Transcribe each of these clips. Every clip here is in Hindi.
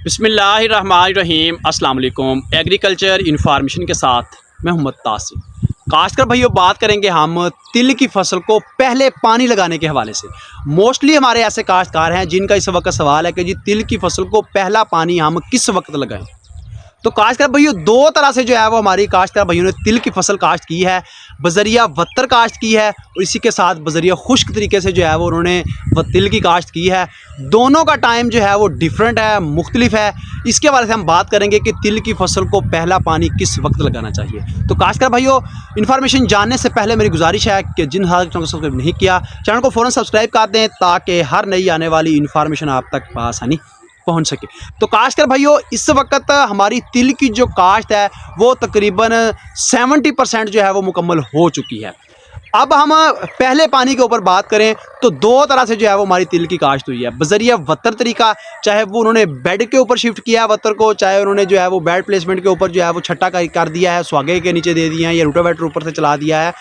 बिस्मिल्लाहिर्रहमानिर्रहीम अस्सलाम वालेकुम। एग्रीकल्चर इन्फॉर्मेशन के साथ मैं मोहम्मद तासिम। काश्तकार भाइयों, बात करेंगे हम तिल की फसल को पहले पानी लगाने के हवाले से। मोस्टली हमारे ऐसे काश्तकार हैं जिनका इस वक्त सवाल है कि जी तिल की फसल को पहला पानी हम किस वक्त लगाएं। तो काश्तकार भाइयों, दो तरह से जो है वो हमारी काश्तकार भाइयों ने तिल की फसल काश्त की है। बजरिया वत्तर काश्त की है और इसी के साथ बजरिया खुश्क तरीके से जो है वो उन्होंने तिल की काश्त की है। दोनों का टाइम जो है वो डिफरेंट है, मुख्तलिफ है। इसके बारे से हम बात करेंगे कि तिल की फसल को पहला पानी किस वक्त लगाना चाहिए। तो काश्तकार भाइयों, इन्फॉर्मेशन जानने से पहले मेरी गुजारिश है कि जिन चैनल को सब्सक्राइब नहीं किया, चैनल को फ़ौरन सब्सक्राइब कर दें ताकि हर नई आने वाली इन्फॉर्मेशन आप तक आसानी पहुंच सके। तो काश्तकार भाइयों, इस वक्त हमारी तिल की जो काश्त है वो तकरीबन 70% जो है वो मुकम्मल हो चुकी है। अब हम पहले पानी के ऊपर बात करें तो दो तरह से जो है वो हमारी तिल की काश्त हुई है। बजरिया वत्तर तरीका, चाहे वो उन्होंने बेड के ऊपर शिफ्ट किया है वत्तर को, चाहे उन्होंने जो है वो बेड प्लेसमेंट के ऊपर जो है वो छट्टा कर दिया है, स्वागे के नीचे दे दिया है या रोटावेटर ऊपर से चला दिया है।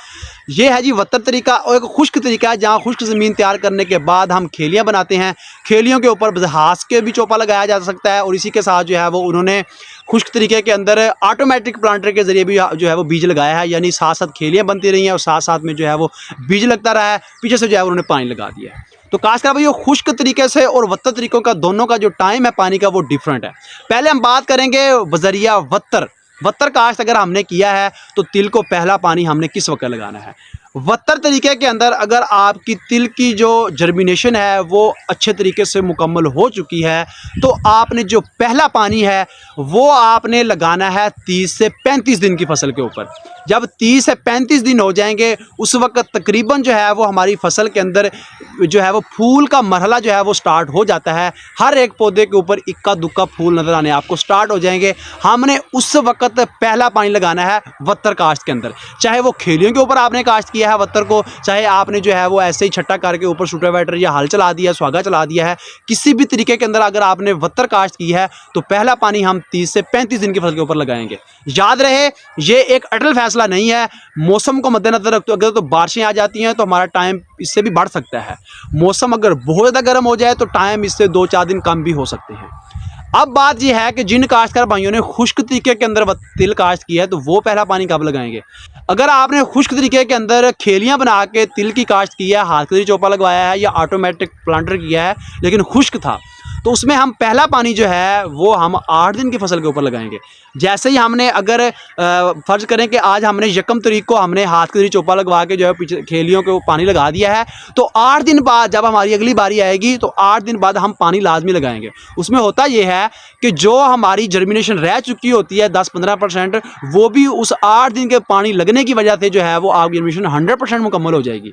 ये है जी वत्तर तरीका। और एक खुश्क तरीका है जहाँ खुश्क ज़मीन तैयार करने के बाद हम खेलियाँ बनाते हैं। खेलियों के ऊपर घास के भी चौपा लगाया जा सकता है और इसी के साथ जो है वो उन्होंने खुश्क तरीके के अंदर ऑटोमेटिक प्लांटर के ज़रिए भी जो है वो बीज लगाया है, यानी साथ साथ खेलियाँ बनती रही हैं और साथ साथ में जो है वो बीज लगता रहा है, पीछे से जो है उन्होंने पानी लगा दिया है। तो काश्तकार भाइयों, खुश्क तरीके से और वत्तर तरीकों का दोनों का जो टाइम है पानी का वो डिफरेंट है। पहले हम बात करेंगे बजरिया वत्तर काश्त अगर हमने किया है तो तिल को पहला पानी हमने किस वक्त लगाना है। वत्तर तरीके के अंदर अगर आपकी तिल की जो जर्मिनेशन है वो अच्छे तरीके से मुकम्मल हो चुकी है तो आपने जो पहला पानी है वो आपने लगाना है 30 से 35 दिन की फसल के ऊपर। जब 30 से 35 दिन हो जाएंगे उस वक्त तकरीबन जो है वो हमारी फसल के अंदर जो है वो फूल का मरहला जो है वो स्टार्ट हो जाता है। हर एक पौधे के ऊपर इक्का दुक्का फूल नज़र आने आपको स्टार्ट हो जाएंगे। हमने उस वक्त पहला पानी लगाना है वत्तर काश्त के अंदर। चाहे वो खेलियों के ऊपर आपने काश्त किया है वत्तर को, चाहे आपने जो है वो ऐसे ही छट्टा करके ऊपर रोटावेटर या हल चला दिया, स्वागा चला दिया है, किसी भी तरीके के अंदर अगर आपने वत्तर काश्त की है तो पहला पानी हम 30 से 35 दिन की फसल के ऊपर लगाएंगे। याद रहे, ये एक अटल फैसला नहीं है। मौसम को मद्देनजर रखते अगर तो बारिशें आ जाती हैं तो हमारा टाइम इससे भी बढ़ सकता है। मौसम अगर बहुत ज़्यादा गर्म हो जाए तो टाइम इससे 2-4 दिन कम भी हो सकते हैं। अब बात यह है कि जिन काश्तकार भाइयों ने खुश्क तरीके के अंदर तिल काश्त किया है तो वो पहला पानी कब लगाएंगे। अगर आपने खुश्क तरीके के अंदर खेलियां बना के तिल की काश्त की है, हाथ से चौपा लगवाया है या ऑटोमेटिक प्लांटर किया है लेकिन खुश्क था, तो उसमें हम पहला पानी जो है वो हम 8 दिन की फसल के ऊपर लगाएंगे। जैसे ही हमने अगर फ़र्ज़ करें कि आज हमने यकम तारीख को हमने हाथ के जरिए चौपा लगवा के जो है पीछे खेलियों को पानी लगा दिया है तो 8 दिन बाद जब हमारी अगली बारी आएगी तो 8 दिन बाद हम पानी लाजमी लगाएंगे। उसमें होता ये है कि जो हमारी जर्मिनेशन रह चुकी होती है 10-15%, वो भी उस 8 दिन के पानी लगने की वजह से जो है वो आपकी जर्मिनेशन 100% मुकम्मल हो जाएगी।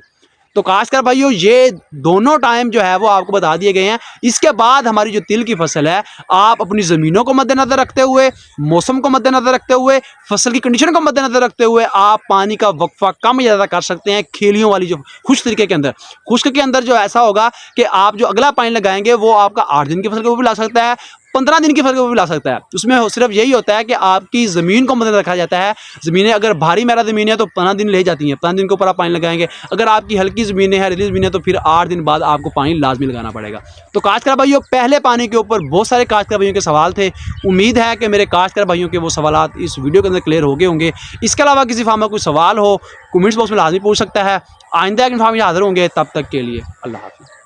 तो काश्तकार भाइयों, ये दोनों टाइम जो है वो आपको बता दिए गए हैं। इसके बाद हमारी जो तिल की फसल है, आप अपनी ज़मीनों को मद्देनज़र रखते हुए, मौसम को मद्देनज़र रखते हुए, फसल की कंडीशन को मद्देनज़र रखते हुए आप पानी का वक्फा कम या ज़्यादा कर सकते हैं। खेलियों वाली जो खुश्क तरीके के अंदर, खुश्क के अंदर जो ऐसा होगा कि आप जो अगला पानी लगाएंगे वो आपका 8 दिन की फसल को भी ला सकता है, 15 दिन की फसल को भी ला सकता है। उसमें सिर्फ यही होता है कि आपकी ज़मीन को मद्देनज़र रखा जाता है। ज़मीनें अगर भारी मेरा ज़मीन है तो 15 दिन ले जाती हैं, 15 दिन के ऊपर आप पानी लगाएंगे। अगर आपकी हल्की ज़मीनें हैं, रेतीली ज़मीन है, तो फिर 8 दिन बाद आपको पानी लाजमी लगाना पड़ेगा। तो काश्तकार भाइयों, पहले पानी के ऊपर बहुत सारे काश्तकार भाइयों के सवाल थे। उम्मीद है कि मेरे काश्तकार भाइयों के वो सवालात इस वीडियो के अंदर क्लियर हो गए होंगे। इसके अलावा किसी फार्म में कोई सवाल हो कमेंट्स बॉक्स में लाजमी पूछ सकता है। आइंदा एक इन्फॉर्मेशन हाज़िर होंगे, तब तक के लिए अल्लाह हाफ़िज़।